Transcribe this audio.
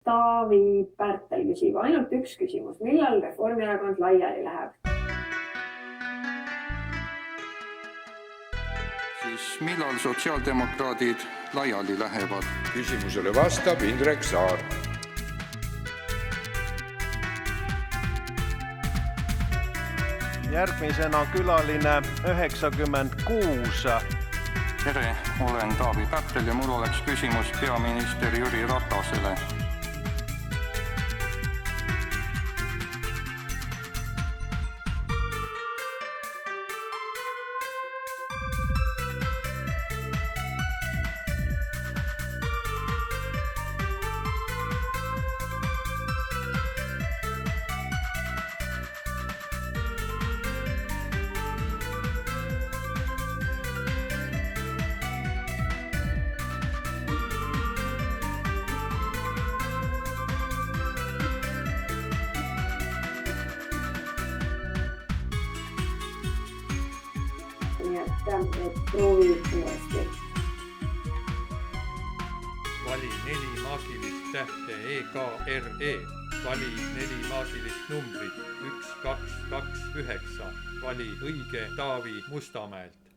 Taavi Pärtel küsib ainult üks küsimus. Millal Reformierakond laiali läheb? Siis millal sotsiaaldemokraadid laiali lähevad? Küsimusele vastab Indrek Saar. Järgmisena külaline 96. Tere, olen Taavi Pärtel ja mul oleks küsimus peaminister Jüri Ratasele. Et proovi uuesti. Vali 4 maagilist tähte EKRE. Vali 4 maagilist numbrit 1229. Vali õige Taavi Mustamäelt.